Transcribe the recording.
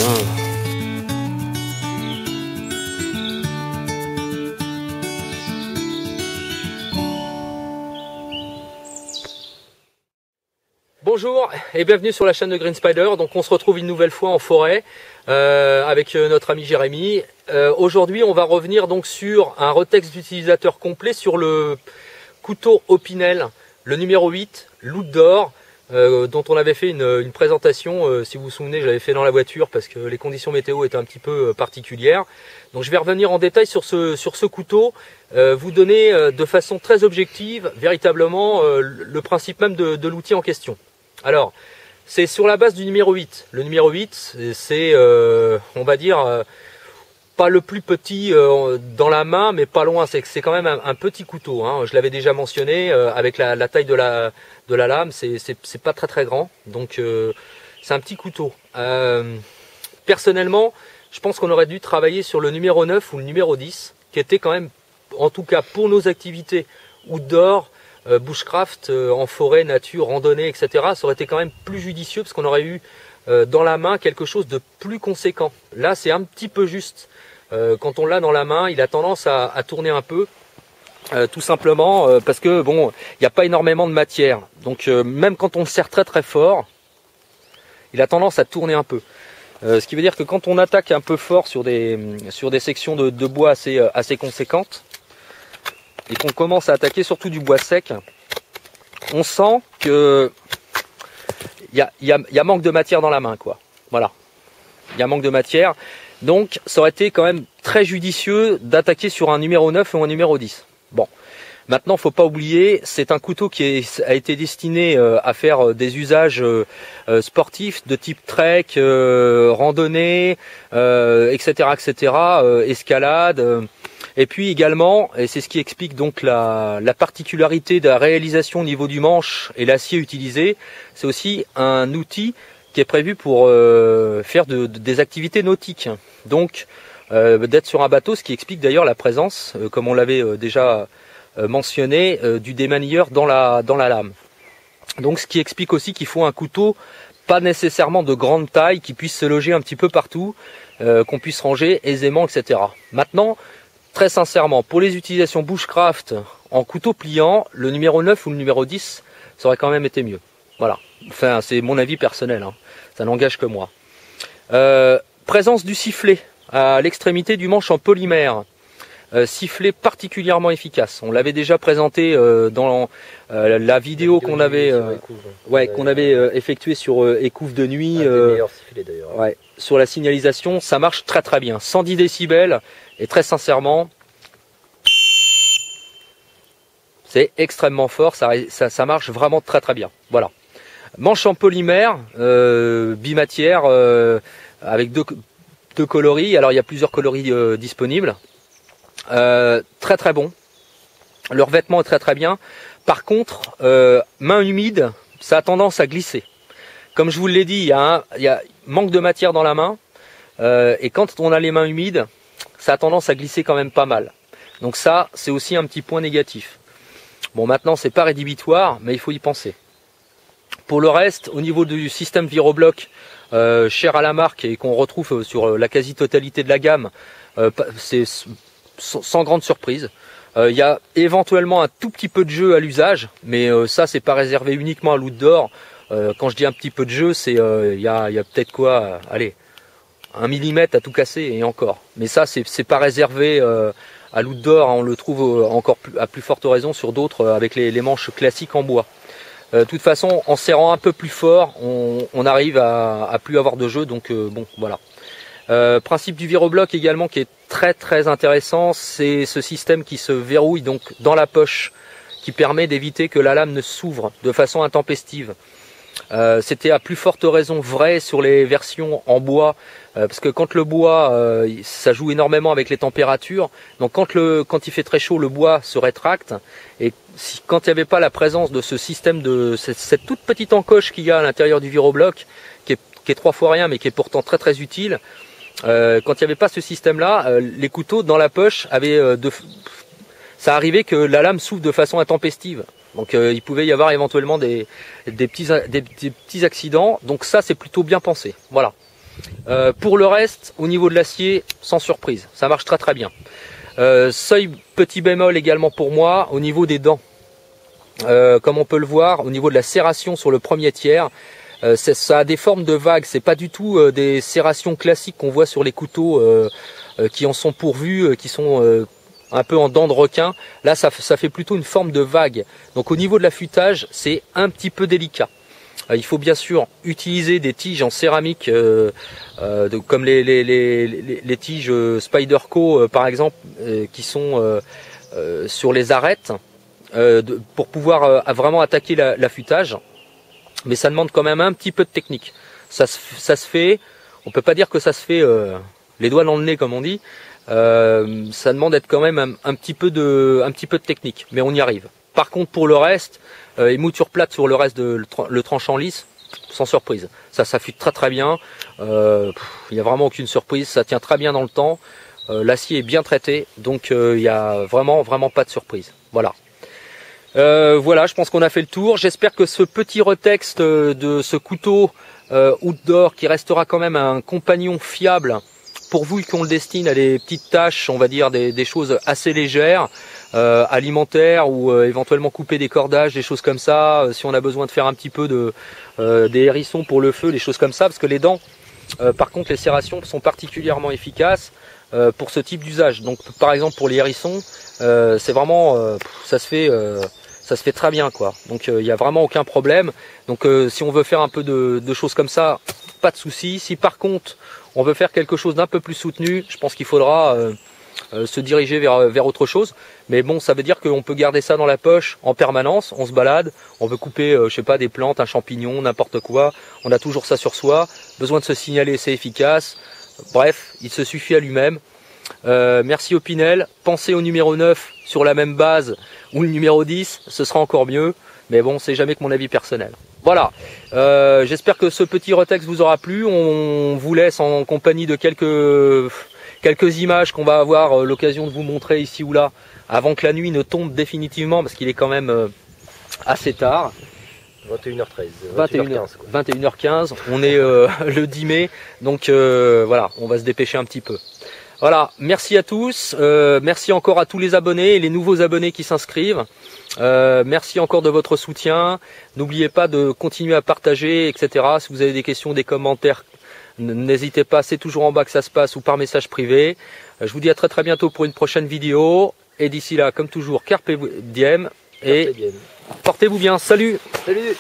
hein. Bonjour et bienvenue sur la chaîne de Green Spider. Donc on se retrouve une nouvelle fois en forêt avec notre ami Jérémy. Aujourd'hui on va revenir donc sur un retexte d'utilisateur complet sur le couteau Opinel, le numéro 8, Loutre d'or, dont on avait fait une présentation, si vous vous souvenez, j'avais fait dans la voiture parce que les conditions météo étaient un petit peu particulières. Donc je vais revenir en détail sur ce couteau, vous donner de façon très objective véritablement le principe même de l'outil en question. Alors, c'est sur la base du numéro 8. Le numéro 8, c'est, on va dire, pas le plus petit dans la main, mais pas loin. C'est quand même un petit couteau, hein. Je l'avais déjà mentionné, avec la taille de la lame, c'est pas très grand. Donc, c'est un petit couteau. Personnellement, je pense qu'on aurait dû travailler sur le numéro 9 ou le numéro 10, qui était quand même, en tout cas pour nos activités outdoor, bushcraft, en forêt, nature, randonnée, etc. Ça aurait été quand même plus judicieux parce qu'on aurait eu dans la main quelque chose de plus conséquent. Là, c'est un petit peu juste. Quand on l'a dans la main, il a tendance à tourner un peu, tout simplement parce que bon, il n'y a pas énormément de matière. Donc même quand on le serre très fort, il a tendance à tourner un peu. Ce qui veut dire que quand on attaque un peu fort sur des sections de bois assez conséquentes, et qu'on commence à attaquer surtout du bois sec, on sent que il y a manque de matière dans la main, quoi. Voilà, il y a manque de matière. Donc ça aurait été quand même très judicieux d'attaquer sur un numéro 9 ou un numéro 10. Bon, maintenant faut pas oublier, c'est un couteau qui a été destiné à faire des usages sportifs de type trek, randonnée, etc., escalade. Et puis également, et c'est ce qui explique donc la particularité de la réalisation au niveau du manche et l'acier utilisé, c'est aussi un outil qui est prévu pour faire des activités nautiques. Donc d'être sur un bateau, ce qui explique d'ailleurs la présence, comme on l'avait déjà mentionné, du démanilleur dans la lame. Donc ce qui explique aussi qu'il faut un couteau pas nécessairement de grande taille, qui puisse se loger un petit peu partout, qu'on puisse ranger aisément, etc. Maintenant, très sincèrement, pour les utilisations bushcraft en couteau pliant, le numéro 9 ou le numéro 10, ça aurait quand même été mieux. Voilà, enfin c'est mon avis personnel, hein. Ça n'engage que moi. Présence du sifflet à l'extrémité du manche en polymère. Sifflet particulièrement efficace. On l'avait déjà présenté dans la vidéo qu'on avait, effectuée sur écouvre de nuit. Ouais, sur la signalisation, ça marche très bien. 110 décibels et très sincèrement, c'est extrêmement fort. Ça marche vraiment très bien. Voilà. Manche en polymère, bimatière, avec deux coloris. Alors il y a plusieurs coloris disponibles. Très bon. Le revêtement est très bien. Par contre, main humide, ça a tendance à glisser. Comme je vous l'ai dit, il y a manque de matière dans la main, et quand on a les mains humides, ça a tendance à glisser quand même pas mal. Donc ça, c'est aussi un petit point négatif. Bon, maintenant, c'est pas rédhibitoire, mais il faut y penser. Pour le reste, au niveau du système Virobloc, cher à la marque et qu'on retrouve sur la quasi-totalité de la gamme, c'est sans grande surprise. Il y a éventuellement un tout petit peu de jeu à l'usage, mais ça c'est pas réservé uniquement à Loutre d'or. Quand je dis un petit peu de jeu, c'est il y a peut-être quoi, allez, 1 millimètre à tout casser et encore. Mais ça c'est pas réservé à Loutre d'or, hein, on le trouve encore à plus forte raison sur d'autres avec les manches classiques en bois. De toute façon, en serrant un peu plus fort, on arrive à plus avoir de jeu, donc bon voilà. Principe du Virobloc également qui est très intéressant, c'est ce système qui se verrouille donc dans la poche, qui permet d'éviter que la lame ne s'ouvre de façon intempestive. C'était à plus forte raison vrai sur les versions en bois, parce que quand le bois, ça joue énormément avec les températures, donc quand il fait très chaud, le bois se rétracte, et quand il n'y avait pas la présence de ce système, de cette toute petite encoche qu'il y a à l'intérieur du Virobloc, qui est 3 fois rien mais qui est pourtant très utile, quand il n'y avait pas ce système là, les couteaux dans la poche avaient ça arrivait que la lame s'ouvre de façon intempestive. Donc il pouvait y avoir éventuellement des petits accidents. Donc ça c'est plutôt bien pensé. Voilà. Pour le reste, au niveau de l'acier, sans surprise, ça marche très très bien. Seul petit bémol également pour moi, au niveau des dents. Comme on peut le voir, au niveau de la serration sur le premier tiers, ça a des formes de vagues, c'est pas du tout des serrations classiques qu'on voit sur les couteaux qui en sont pourvus, qui sont un peu en dents de requin. Là ça fait plutôt une forme de vague. Donc au niveau de l'affûtage, c'est un petit peu délicat. Il faut bien sûr utiliser des tiges en céramique comme les tiges Spyderco par exemple, qui sont sur les arêtes, pour pouvoir vraiment attaquer l'affûtage. Mais ça demande quand même un petit peu de technique. Ça se fait, on peut pas dire que ça se fait les doigts dans le nez comme on dit. Ça demande d'être quand même un petit peu de technique, mais on y arrive. Par contre pour le reste, émouture plate sur le reste de le tranchant lisse, sans surprise. Ça s'affûte très très bien. Il n'y a vraiment aucune surprise, ça tient très bien dans le temps. L'acier est bien traité, donc il n'y a vraiment pas de surprise. Voilà. Voilà, je pense qu'on a fait le tour. J'espère que ce petit retexte de ce couteau outdoor, qui restera quand même un compagnon fiable pour vous qui on le destine à des petites tâches, on va dire des choses assez légères, alimentaires, ou éventuellement couper des cordages, des choses comme ça, si on a besoin de faire un petit peu des hérissons pour le feu, des choses comme ça, parce que les dents, par contre les serrations sont particulièrement efficaces pour ce type d'usage. Donc par exemple pour les hérissons, c'est vraiment ça se fait très bien quoi. Donc il n'y a vraiment aucun problème. Donc si on veut faire un peu de choses comme ça, pas de souci. Si par contre on veut faire quelque chose d'un peu plus soutenu, je pense qu'il faudra se diriger vers autre chose. Mais bon, ça veut dire qu'on peut garder ça dans la poche en permanence. On se balade, on veut couper, je sais pas, des plantes, un champignon, n'importe quoi. On a toujours ça sur soi. Besoin de se signaler, c'est efficace. Bref, il se suffit à lui-même. Merci Opinel. Pensez au numéro 9 sur la même base, ou le numéro 10, ce sera encore mieux. Mais bon, c'est jamais que mon avis personnel. Voilà, j'espère que ce petit retexte vous aura plu. On vous laisse en compagnie de quelques images qu'on va avoir l'occasion de vous montrer ici ou là, avant que la nuit ne tombe définitivement, parce qu'il est quand même assez tard. 21h13, 21h15, on est le 10 mai, donc voilà, on va se dépêcher un petit peu. Voilà, merci à tous, merci encore à tous les abonnés et les nouveaux abonnés qui s'inscrivent. Merci encore de votre soutien. N'oubliez pas de continuer à partager, etc. Si vous avez des questions, des commentaires, n'hésitez pas, c'est toujours en bas que ça se passe, ou par message privé. Je vous dis à très très bientôt pour une prochaine vidéo. Et d'ici là, comme toujours, carpe diem et portez-vous bien. Salut. Salut.